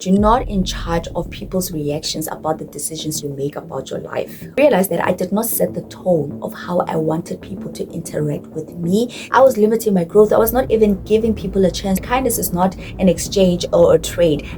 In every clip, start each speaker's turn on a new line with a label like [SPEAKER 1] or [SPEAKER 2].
[SPEAKER 1] You're not in charge of people's reactions about the decisions you make about your life. I realized that I did not set the tone of how I wanted people to interact with me. I was limiting my growth. I was not even giving people a chance. Kindness is not an exchange or a trade.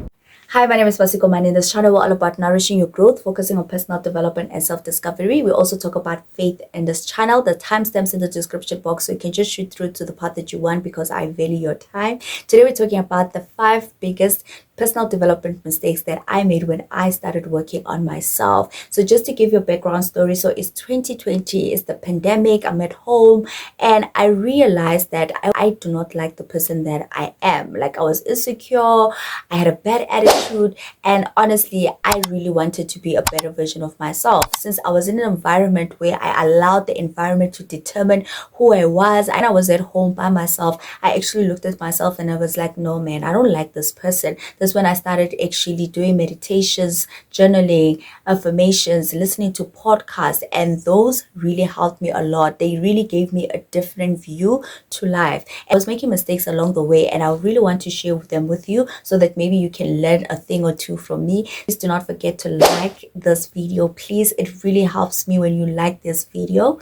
[SPEAKER 1] Hi, my name is Bassie Komane. In this channel, we're all about nourishing your growth, focusing on personal development and self-discovery. We also talk about faith in this channel. The timestamps in the description box, so you can just shoot through to the part that you want because I value your time. Today, we're talking about the 5 biggest personal development mistakes that I made when I started working on myself. So just to give you a background story, so it's 2020, it's the pandemic, I'm at home, and I realized that I do not like the person that I am. Like, I was insecure, I had a bad attitude, and honestly, I really wanted to be a better version of myself. Since I was in an environment where I allowed the environment to determine who I was, and I was at home by myself, I actually looked at myself and I was like, no man, I don't like this person. That's when I started actually doing meditations, journaling, affirmations, listening to podcasts, and those really helped me a lot. They really gave me a different view to life. I was making mistakes along the way, and I really want to share them with you so that maybe you can learn a thing or two from me. Please do not forget to like this video, please. It really helps me when you like this video.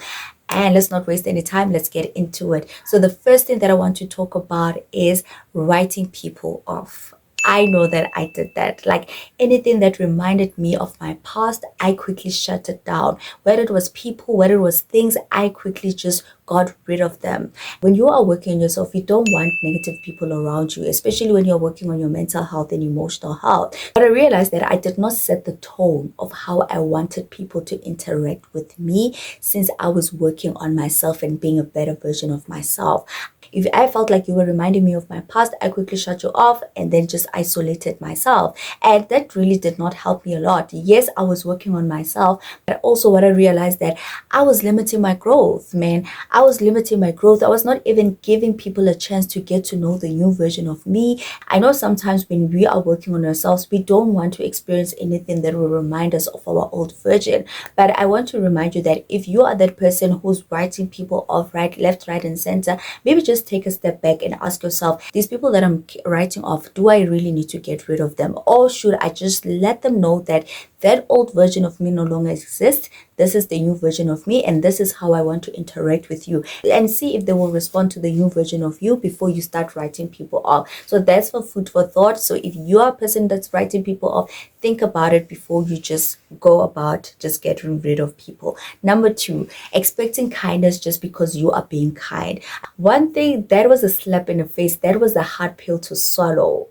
[SPEAKER 1] And let's not waste any time, let's get into it. So the first thing that I want to talk about is writing people off. I know that I did that. Like, anything that reminded me of my past, I quickly shut it down. Whether it was people, whether it was things, I quickly just got rid of them. When you are working on yourself, you don't want negative people around you, especially when you're working on your mental health and emotional health. But I realized that I did not set the tone of how I wanted people to interact with me since I was working on myself and being a better version of myself. If I felt like you were reminding me of my past, I quickly shut you off and then just isolated myself. And that really did not help me a lot. Yes, I was working on myself, but also what I realized that I was limiting my growth, man. I was limiting my growth. I was not even giving people a chance to get to know the new version of me. I know sometimes when we are working on ourselves, we don't want to experience anything that will remind us of our old version. But I want to remind you that if you are that person who's writing people off left, right, and center, maybe just take a step back and ask yourself, these people that I'm writing off, do I really need to get rid of them? Or should I just let them know that that old version of me no longer exists? This is the new version of me, and this is how I want to interact with you, and see if they will respond to the new version of you before you start writing people off. So that's for food for thought. So if you are a person that's writing people off, think about it before you just go about just getting rid of people. Number 2, expecting kindness just because you are being kind. One thing that was a slap in the face, that was a hard pill to swallow,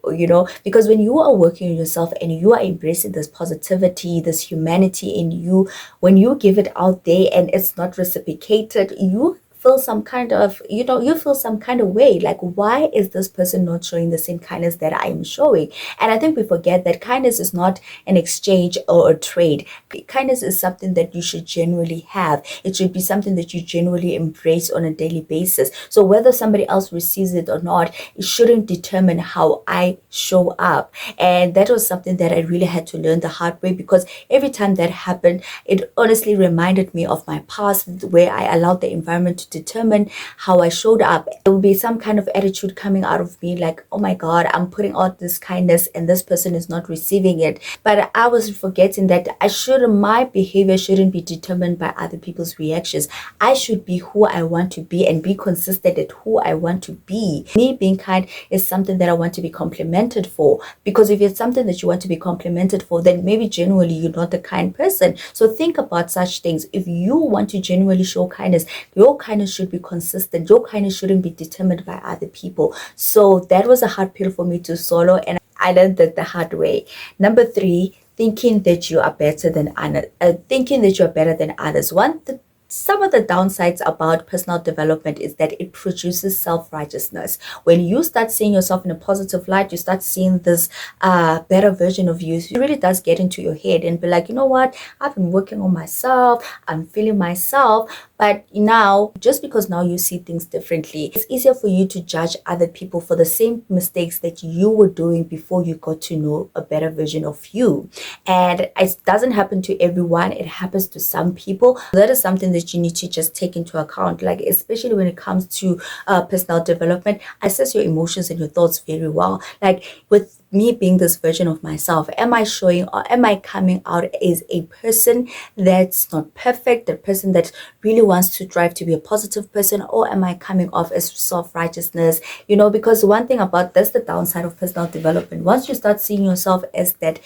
[SPEAKER 1] because when you are working on yourself and you are embracing this positivity, this humanity in you, when you give it out there and it's not reciprocated, you feel some kind of, you feel some kind of way. Like, why is this person not showing the same kindness that I am showing? And I think we forget that kindness is not an exchange or a trade. Kindness is something that you should genuinely have. It should be something that you genuinely embrace on a daily basis. So whether somebody else receives it or not, it shouldn't determine how I show up. And that was something that I really had to learn the hard way, because every time that happened, it honestly reminded me of my past, where I allowed the environment to determine how I showed up. There will be some kind of attitude coming out of me, like, oh my God, I'm putting out this kindness and this person is not receiving it. But I was forgetting that my behavior shouldn't be determined by other people's reactions. I should be who I want to be and be consistent at who I want to be. Me being kind is something that I want to be complimented for, because if it's something that you want to be complimented for, then maybe genuinely you're not the kind person. So think about such things. If you want to genuinely show kindness, your kindness should be consistent. Your kindness shouldn't be determined by other people. So that was a hard pill for me to swallow, and I learned that the hard way. Number 3, thinking that you are better than others. Some of the downsides about personal development is that it produces self-righteousness. When you start seeing yourself in a positive light, you start seeing this better version of you. It really does get into your head and be like, you know what? I've been working on myself. I'm feeling myself. But now, just because now you see things differently, it's easier for you to judge other people for the same mistakes that you were doing before you got to know a better version of you. And it doesn't happen to everyone. It happens to some people. That is something that you need to just take into account, like especially when it comes to personal development. Assess your emotions and your thoughts very well. Like with me being this version of myself, am I showing or am I coming out as a person that's not perfect, a person that really wants to strive to be a positive person, or am I coming off as self-righteousness? Because one thing about that's the downside of personal development. Once you start seeing yourself as that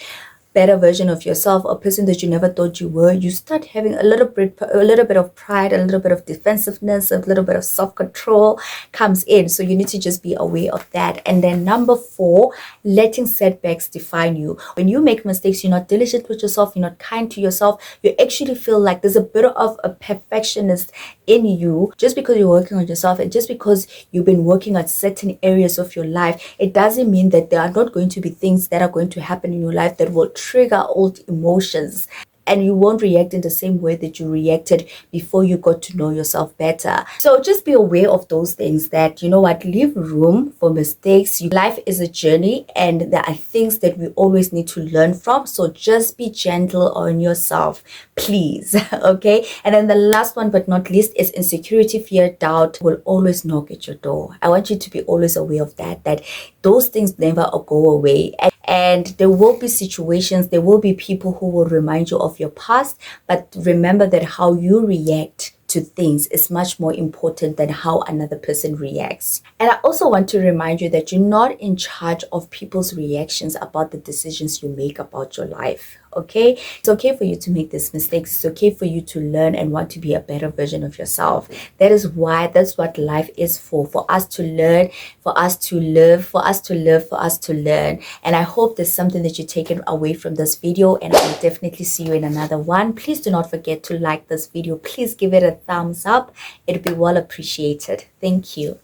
[SPEAKER 1] better version of yourself, a person that you never thought you were, you start having a little bit of pride, a little bit of defensiveness, a little bit of self-control comes in. So you need to just be aware of that. And then number 4, letting setbacks define you. When you make mistakes, you're not diligent with yourself, you're not kind to yourself, you actually feel like there's a bit of a perfectionist in you. Just because you're working on yourself and just because you've been working on certain areas of your life, it doesn't mean that there are not going to be things that are going to happen in your life that will trigger old emotions, and you won't react in the same way that you reacted before you got to know yourself better. So just be aware of those things, that leave room for mistakes. Life is a journey and there are things that we always need to learn from. So just be gentle on yourself, please. Okay. And then the last one but not least is insecurity, fear, doubt will always knock at your door. I want you to be always aware of that those things never go away. And there will be situations, there will be people who will remind you of your past, but remember that how you react to things is much more important than how another person reacts. And I also want to remind you that you're not in charge of people's reactions about the decisions you make about your life. Okay, it's okay for you to make these mistakes. It's okay for you to learn and want to be a better version of yourself. That's what life is for us to learn, for us to live, for us to live, for us to learn. And I hope there's something that you're taking away from this video, and I will definitely see you in another one. Please do not forget to like this video. Please give it a thumbs up. It'll be well appreciated. Thank you.